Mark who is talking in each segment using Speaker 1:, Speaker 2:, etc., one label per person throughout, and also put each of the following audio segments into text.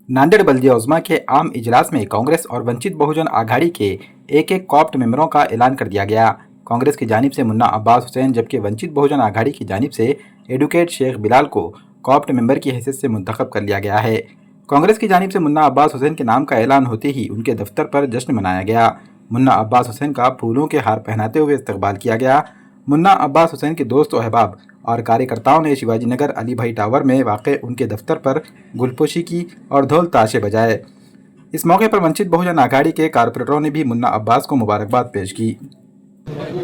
Speaker 1: नांदेड़ बल्दिया उज़्मा के आम इजलास में कांग्रेस और वंचित बहुजन आघाड़ी के एक कॉप्ट मेंबरों का ऐलान कर दिया गया। कांग्रेस की जानिब से मुन्ना अब्बास हुसैन जबकि वंचित बहुजन आघाड़ी की जानिब से एडवोकेट शेख बिलाल को कॉप्ट मेंबर की हैसियत से मुंतखब कर लिया गया है। कांग्रेस की जानिब से मुन्ना अब्बास हुसैन के नाम का ऐलान होते ही उनके दफ्तर पर जश्न मनाया गया। मुन्ना अब्बास हुसैन का फूलों के हार पहनाते हुए इस्तकबाल किया गया। मुन्ना अब्बास हुसैन के दोस्त व अहबाब और कार्यकर्ताओं ने शिवाजी नगर अली भाई टावर में वाक़ उनके दफ्तर पर गुलपोशी की और ढोल ताशे बजाए। इस मौके पर वंचित बहुजन आघाड़ी के कारपोरेटरों ने भी मुन्ना अब्बास को मुबारकबाद पेश की।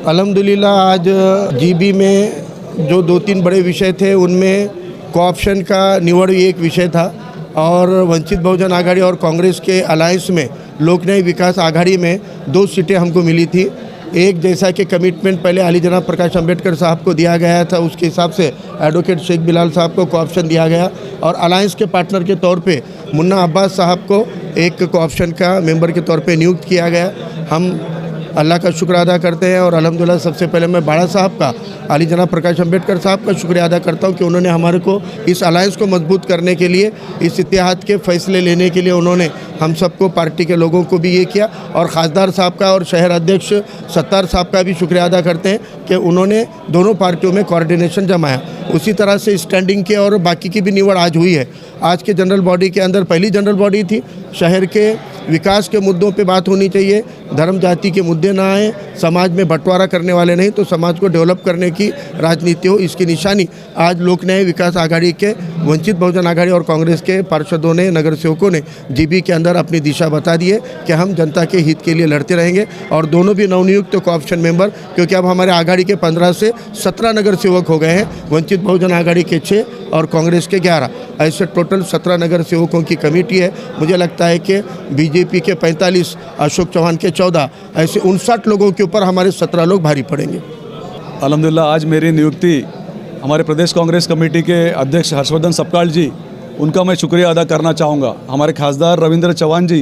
Speaker 2: अल्हम्दुलिल्लाह आज जीबी में जो 2-3 बड़े विषय थे उनमें कोऑप्शन का निवड़ एक विषय था और वंचित बहुजन आघाड़ी और कांग्रेस के अलायंस में लोक न्याय विकास आघाड़ी में 2 सीटें हमको मिली थी। एक जैसा कि कमिटमेंट पहले अली जनाब प्रकाश अंबेडकर साहब को दिया गया था उसके हिसाब से एडवोकेट शेख बिलाल साहब को कोऑप्शन दिया गया और अलायंस के पार्टनर के तौर पे मुन्ना अब्बास साहब को एक कोऑप्शन का मेंबर के तौर पे नियुक्त किया गया। हम अल्लाह का शुक्र अदा करते हैं और अल्हम्दुलिल्लाह सबसे पहले मैं बाड़ा साहब का अली जनाब प्रकाश अंबेडकर साहब का शुक्रिया अदा करता हूं कि उन्होंने हमारे को इस अलायंस को मजबूत करने के लिए, इस इत्तेहाद के फ़ैसले लेने के लिए उन्होंने हम सबको, पार्टी के लोगों को भी ये किया और खासदार साहब का और शहर अध्यक्ष सत्तार साहब का भी शुक्रिया अदा करते हैं कि उन्होंने दोनों पार्टियों में कोऑर्डिनेशन जमाया। उसी तरह से स्टैंडिंग के और बाकी की भी निवड़ आज हुई है। आज के जनरल बॉडी के अंदर पहली जनरल बॉडी थी। शहर के विकास के मुद्दों पे बात होनी चाहिए, धर्म जाति के मुद्दे ना आए, समाज में बंटवारा करने वाले नहीं तो समाज को डेवलप करने की राजनीति हो, इसकी निशानी आज लोक न्याय विकास आघाड़ी के वंचित बहुजन आघाड़ी और कांग्रेस के पार्षदों ने, नगर सेवकों ने जीबी के अंदर अपनी दिशा बता दी है कि हम जनता के हित के लिए लड़ते रहेंगे। और दोनों भी नवनियुक्त कोऑप्शन मेंबर, क्योंकि अब हमारे आघाड़ी के 15 से 17 नगर सेवक हो गए हैं, वंचित बहुजन आघाड़ी के 6 और कांग्रेस के 11, ऐसे टोटल 17 नगर सेवकों की कमेटी है। मुझे लगता है कि बीजेपी के 45, अशोक चौहान के 14, ऐसे 59 लोगों के ऊपर हमारे 17 लोग भारी पड़ेंगे।
Speaker 3: अल्हम्दुलिल्लाह आज मेरी नियुक्ति हमारे प्रदेश कांग्रेस कमेटी के अध्यक्ष हर्षवर्धन सपकाल जी, उनका मैं शुक्रिया अदा करना चाहूँगा। हमारे खासदार रविंद्र चौहान जी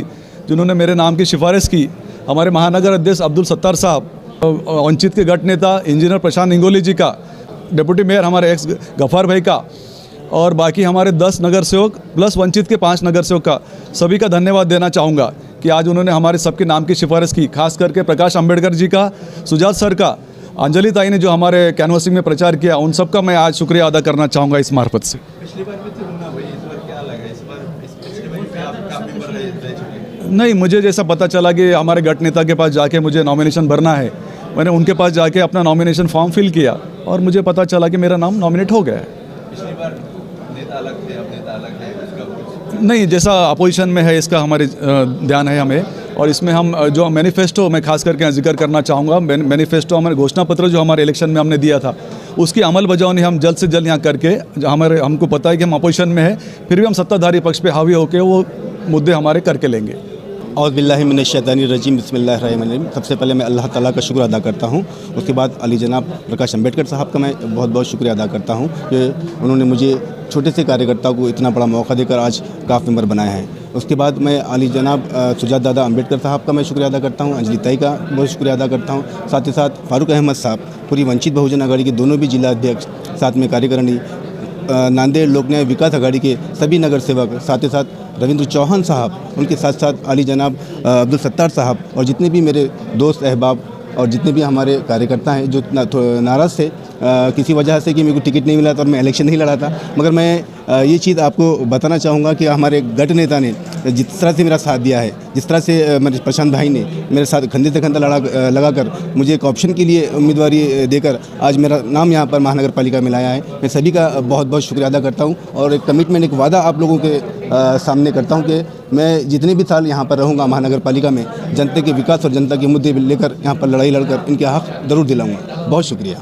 Speaker 3: जिन्होंने मेरे नाम की सिफारिश की, हमारे महानगर अध्यक्ष अब्दुल सत्तार साहब, वंचित के गठ नेता इंजीनियर प्रशांत इंगोली जी का, डिप्टी मेयर हमारे एक्स गफ़ार भाई का और बाकी हमारे 10 नगर सेवक प्लस वंचित के 5 नगर सेवक का, सभी का धन्यवाद देना चाहूँगा कि आज उन्होंने हमारे सबके नाम की सिफारिश की। खास करके प्रकाश अंबेडकर जी का, सुजात सर का, अंजलि ताई ने जो हमारे कैनवसिंग में प्रचार किया, उन सब का मैं आज शुक्रिया अदा करना चाहूँगा इस मार्फत से। नहीं, मुझे जैसा पता चला कि हमारे गठ नेता के पास जाके मुझे नॉमिनेशन भरना है, मैंने उनके पास जाके अपना नॉमिनेशन फॉर्म फिल किया और मुझे पता चला कि मेरा नाम नॉमिनेट हो गया है।
Speaker 4: पिछली बार नेता अलग थे, अब नेता अलग है, उसका
Speaker 3: नहीं, जैसा अपोजिशन में है इसका हमारे ध्यान है हमें, और इसमें हम जो मैनिफेस्टो, मैं खास करके जिक्र करना चाहूँगा, मैनिफेस्टो हमारे घोषणा पत्र जो हमारे इलेक्शन में हमने दिया था उसकी अमल बजावनी हम जल्द से जल्द यहाँ करके, हमको पता है कि हम अपोजिशन में है फिर भी हम सत्ताधारी पक्ष पे हावी होकर वो मुद्दे हमारे करके लेंगे।
Speaker 5: और बिल्लाहि मिनश्शैतानिर्रजीम बिस्मिल्लाहिर्रहमानिर्रहीम। सबसे पहले मैं अल्लाह ताला का शुक्र अदा करता हूँ। उसके बाद अली जनाब प्रकाश अंबेडकर साहब का मैं बहुत बहुत शुक्रिया अदा करता हूँ कि उन्होंने मुझे छोटे से कार्यकर्ता को इतना बड़ा मौका देकर आज काफ मेंबर बनाया है। उसके बाद मैं अली जनाब सुजात दादा अंबेडकर साहब का मैं शुक्रिया अदा करता हूँ, अंजलि ताई का बहुत शुक्रिया अदा करता हूँ, साथ ही साथ फारूक अहमद साहब, पूरी वंचित बहुजन आघाड़ी के दोनों भी जिला अध्यक्ष, साथ में कार्यकारिणी, नांदेड़ लोक न्याय विकास आघाड़ी के सभी नगर सेवक, साथ ही साथ रविंद्र चौहान साहब, उनके साथ साथ अली जनाब अब्दुल सत्तार साहब और जितने भी मेरे दोस्त अहबाब और जितने भी हमारे कार्यकर्ता हैं जो नाराज़ थे किसी वजह से कि मेरे को टिकट नहीं मिला था और मैं इलेक्शन नहीं लड़ा था, मगर मैं ये चीज़ आपको बताना चाहूँगा कि हमारे गठ नेता ने जिस तरह से मेरा साथ दिया है, जिस तरह से मेरे प्रशांत भाई ने मेरे साथ कंधे से कंधा लगाकर मुझे एक ऑप्शन के लिए उम्मीदवारी देकर आज मेरा नाम यहाँ पर महानगर पालिका में लाया है, मैं सभी का बहुत बहुत शुक्रिया अदा करता हूँ। और एक कमिटमेंट, एक वादा आप लोगों के सामने करता हूँ कि मैं जितने भी साल यहाँ पर रहूँगा महानगर पालिका में, जनता के विकास और जनता के मुद्दे लेकर यहाँ पर लड़ाई लड़कर इनके हक जरूर दिलाऊँगा। बहुत शुक्रिया।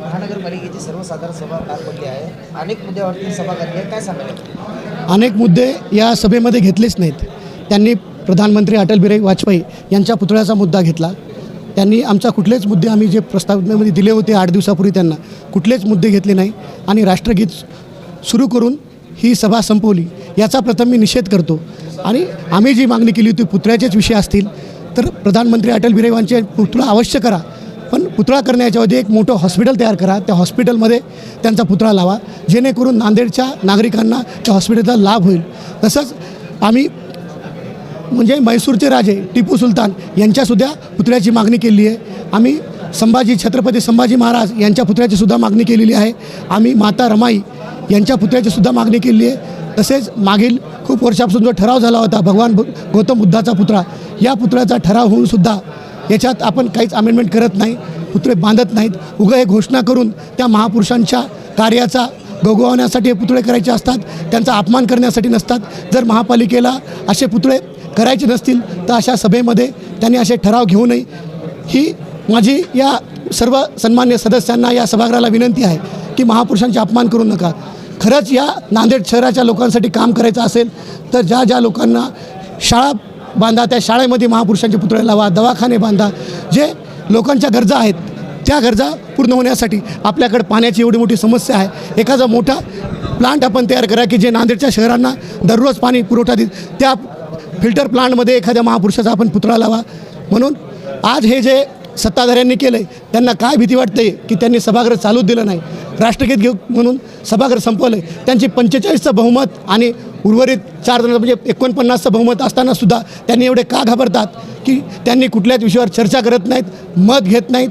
Speaker 6: महानगरपालिकेची सर्वसाधारण सभा पार पडली आहे, अनेक मुद्द्यावरती सभा करली आहे, काय सांगाल?
Speaker 7: अनेक मुद्दे या सभेमध्ये घेतलेच नाहीत। त्यांनी प्रधानमंत्री अटल बिहारी वाजपेयी यांच्या पुतळ्याचा मुद्दा घेतला। त्यांनी आमचा कुठलेच मुद्दे आम्ही जे प्रस्तावनेमध्ये दिले होते 8 दिवसापूर्वी त्यांना कुठलेच मुद्दे घेतले नाही आणि राष्ट्रगीत सुरू करून ही सभा संपवली, याचा प्रथम मी निषेध करतो। आणि आम्ही जी मागणी केली होती पुतळ्याचेच विषय असतील तर प्रधानमंत्री अटल बिहारी वाजपेयी पुतळा अवश्य करा, पण पुतळा करण्याच्या आधी एक मोठं हॉस्पिटल तयार करा, त्या हॉस्पिटलमध्ये त्यांचा पुतळा लावा जेणेकरून नांदेडच्या नागरिकांना त्या हॉस्पिटलचा लाभ होईल। तसंच आम्ही म्हणजे म्हैसूरचे राजे टिपू सुलतान यांच्यासुद्धा पुतळ्याची मागणी केली आहे. आम्ही छत्रपती संभाजी महाराज यांच्या पुतळ्याची सुद्धा मागणी केलेली आहे. आम्ही माता रमाई यांच्या पुतळ्याची सुद्धा मागणी केली आहे. तसेच मागील खूप वर्षापासून जो ठराव झाला होता भगवान गौतम बुद्धाचा पुतळा, या पुतळ्याचा ठराव होऊन सुद्धा याच्यात आपण काहीच अमेंडमेंट करत नाही, पुतळे बांधत नाहीत. उगा हे घोषणा करून त्या महापुरुषांच्या कार्याचा गौगवण्यासाठी हे पुतळे करायचे असतात, त्यांचा अपमान करण्यासाठी नसतात. जर महापालिकेला असे पुतळे करायचे नसतील तर अशा सभेमध्ये त्यांनी असे ठराव घेऊ नये, ही माझी या सर्व सन्मान्य सदस्यांना, या सभागृहाला विनंती आहे की महापुरुषांचे अपमान करू नका. खरंच या नांदेड शहराच्या लोकांसाठी काम करायचं असेल तर ज्या ज्या लोकांना शाळा बांधा, त्या शाळेमध्ये महापुरुषांचे पुतळे लावा, दवाखाने बांधा. जे लोकांच्या गरजा आहेत त्या गरजा पूर्ण होण्यासाठी आपल्याकडे पाण्याची एवढी मोठी समस्या आहे. एखादा मोठा प्लांट आपण तयार करा की जे नांदेडच्या शहरांना दररोज पाणी पुरवठा देईल. त्या फिल्टर प्लांटमध्ये एखाद्या महापुरुषाचा आपण पुतळा लावा. म्हणून आज हे जे सत्ताधाऱ्यांनी केलं आहे त्यांना काय भीती वाटते की त्यांनी सभागृह चालूच दिलं नाही, राष्ट्रगीत घेऊ म्हणून सभागृह संपवलं आहे. त्यांची 45चं बहुमत आणि उर्वरित 4 जण म्हणजे 49चं बहुमत असतानासुद्धा त्यांनी एवढे का घाबरतात की त्यांनी कुठल्याच विषयावर चर्चा करत नाहीत, मत घेत नाहीत.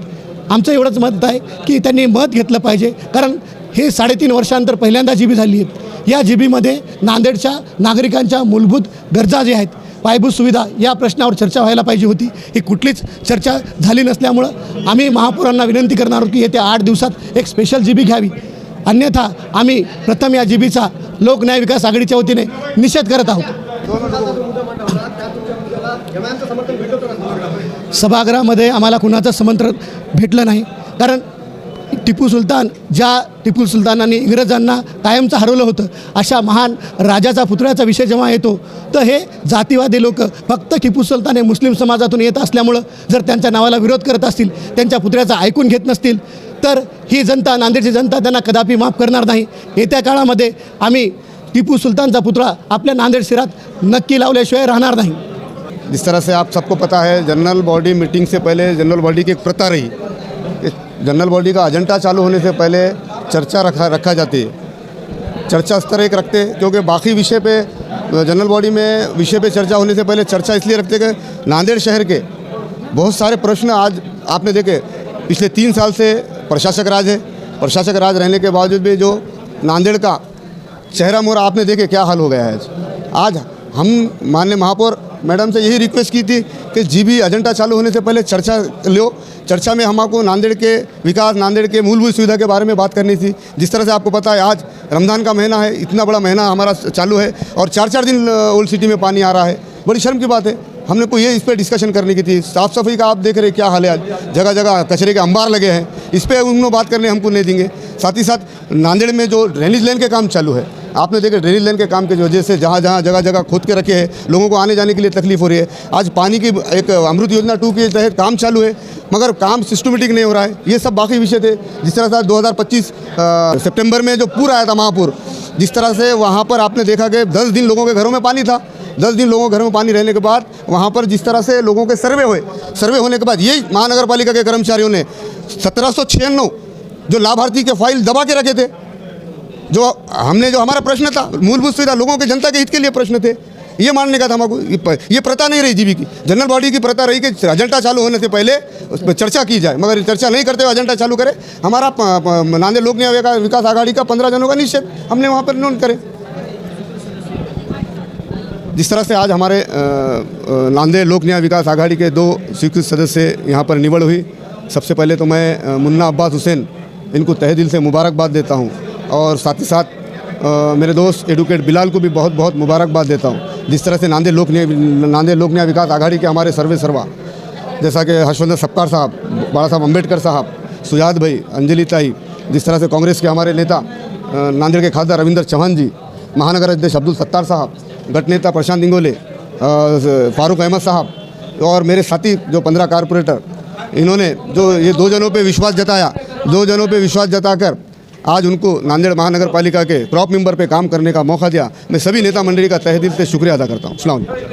Speaker 7: आमचं एवढंच मत आहे की त्यांनी मत घेतलं पाहिजे, कारण हे 3.5 वर्षानंतर पहिल्यांदा जीबी झाली आहे. या जीबीमध्ये नांदेडच्या नागरिकांच्या मूलभूत गरजा ज्या आहेत, पायाभूत सुविधा, या प्रश्नावर चर्चा व्हायला पाहिजे होती. ही कुठलीच चर्चा झाली नसल्यामुळं आम्ही महापौरांना विनंती करणार आहोत की येत्या 8 दिवसात एक स्पेशल जीबी घ्यावी, अन्यथा आम्ही प्रथम या जीबीचा लोकन्याय विकास आघाडीच्या वतीने निषेध करत आहोत. सभागृहामध्ये आम्हाला कुणाचं समंत्रण भेटलं नाही, कारण टिपू सुलतानांनी इंग्रजांना कायमचं हरवलं होतं. अशा महान राजाचा पुतळ्याचा विषय जेव्हा येतो तर हे जातीवादी लोक फक्त टिपू सुलतान हे मुस्लिम समाजातून येत असल्यामुळं जर त्यांच्या नावाला विरोध करत असतील, त्यांच्या पुतळ्याचा ऐकून घेत नसतील तर ही जनता, नांदेडची जनता त्यांना कदापि माफ करणार नाही. येत्या काळामध्ये आम्ही टिपू सुलतानचा पुतळा आपल्या नांदेड शहरात नक्की लावल्याशिवाय राहणार नहीं.
Speaker 5: जिस तरह से आप सबको पता है, जनरल बॉडी मीटिंग से पहले जनरल बॉडी की एक प्रथा रही. जनरल बॉडी का एजेंडा चालू होने से पहले चर्चा रखा जाती है. चर्चा स्तर एक रखते क्योंकि बाकी विषय पे जनरल बॉडी में विषय पे चर्चा होने से पहले चर्चा इसलिए रखते कि नांदेड़ शहर के बहुत सारे प्रश्न आज आपने देखे. पिछले 3 साल से प्रशासक राज है. प्रशासक राज रहने के बावजूद भी जो नांदेड़ का चेहरा मोहरा आपने देखे क्या हाल हो गया है. आज हम माननीय महापौर मैडम से यही रिक्वेस्ट की थी कि जीबी एजेंडा चालू होने से पहले चर्चा लो. चर्चा में हमको नांदेड़ के विकास, नांदेड़ के मूलभूत सुविधा के बारे में बात करनी थी. जिस तरह से आपको पता है आज रमज़ान का महीना है, इतना बड़ा महीना हमारा चालू है और 4-4 दिन ओल्ड सिटी में पानी आ रहा है. बड़ी शर्म की बात है. हमने को ये इस पर डिस्कशन करनी की थी. साफ़ सफाई का आप देख रहे क्या हाल है. आज जगह जगह कचरे के अंबार लगे हैं. इस पर उनको बात करने हमको नहीं देंगे. साथ ही साथ नांदेड़ में जो ड्रेनेज लाइन के काम चालू है, आपने देखा ड्रेनेज लाइन के काम की वजह से जहाँ जहाँ जगह जगह खोद के रखे हैं, लोगों को आने जाने के लिए तकलीफ हो रही है. आज पानी की एक अमृत योजना 2 के तहत काम चालू है, मगर काम सिस्टमेटिक नहीं हो रहा है. ये सब बाकी विषय थे. जिस तरह से 2025 सितंबर में जो पूर आया था महापुर, जिस तरह से वहाँ पर आपने देखा कि 10 दिन लोगों के घरों में पानी था. 10 दिन लोगों के घरों में पानी रहने के बाद वहाँ पर जिस तरह से लोगों के सर्वे होने के बाद यही महानगर पालिका के कर्मचारियों ने 1796 जो लाभार्थी के फाइल दबा के रखे थे. जो हमारा प्रश्न था मूलभूत सुविधा, लोगों के जनता के हित के लिए प्रश्न थे, ये मानने का था हमको. ये प्रथा नहीं रही जीबी की. जनरल बॉडी की प्रथा रही कि एजेंडा चालू होने से पहले उस पर चर्चा की जाए, मगर चर्चा नहीं करते हुए एजेंडा चालू करे. हमारा नांदेड़ लोक न्याय विकास आघाड़ी का 15 जनों का निषेध हमने वहाँ पर नोट करे. जिस तरह से आज हमारे नांदेड़ लोक न्याय विकास आघाड़ी के 2 स्वीकृत सदस्य यहाँ पर निवड़ हुई. सबसे पहले तो मैं मुन्ना अब्बास हुसैन इनको तहे दिल से मुबारकबाद देता हूँ और साथ ही साथ मेरे दोस्त एडवोकेट बिलाल को भी बहुत बहुत मुबारकबाद देता हूँ. जिस तरह से नांदेड़ लोक न्याय विकास आघाड़ी के हमारे सर्वा जैसा कि हर्षवर्धन सपकाळ साहब, बाला साहब अम्बेडकर साहब, सुजात भाई, अंजलि ताई, जिस तरह से कांग्रेस के हमारे नेता नांदेड़ के खासदार रविंद्र चौहान जी, महानगर अध्यक्ष अब्दुल सत्तार साहब, गट नेता प्रशांत इंगोले, फारूक अहमद साहब और मेरे साथी जो 15 कारपोरेटर, इन्होंने जो ये 2 जनों पे विश्वास जताया, 2 जनों पे विश्वास जताकर आज उनको नांदेड़ महानगर पालिका के प्रॉप मेंबर पे काम करने का मौका दिया. मैं सभी नेता मंडली का तहे दिल से शुक्रिया अदा करता हूँ. अस्सलाम वालेकुम.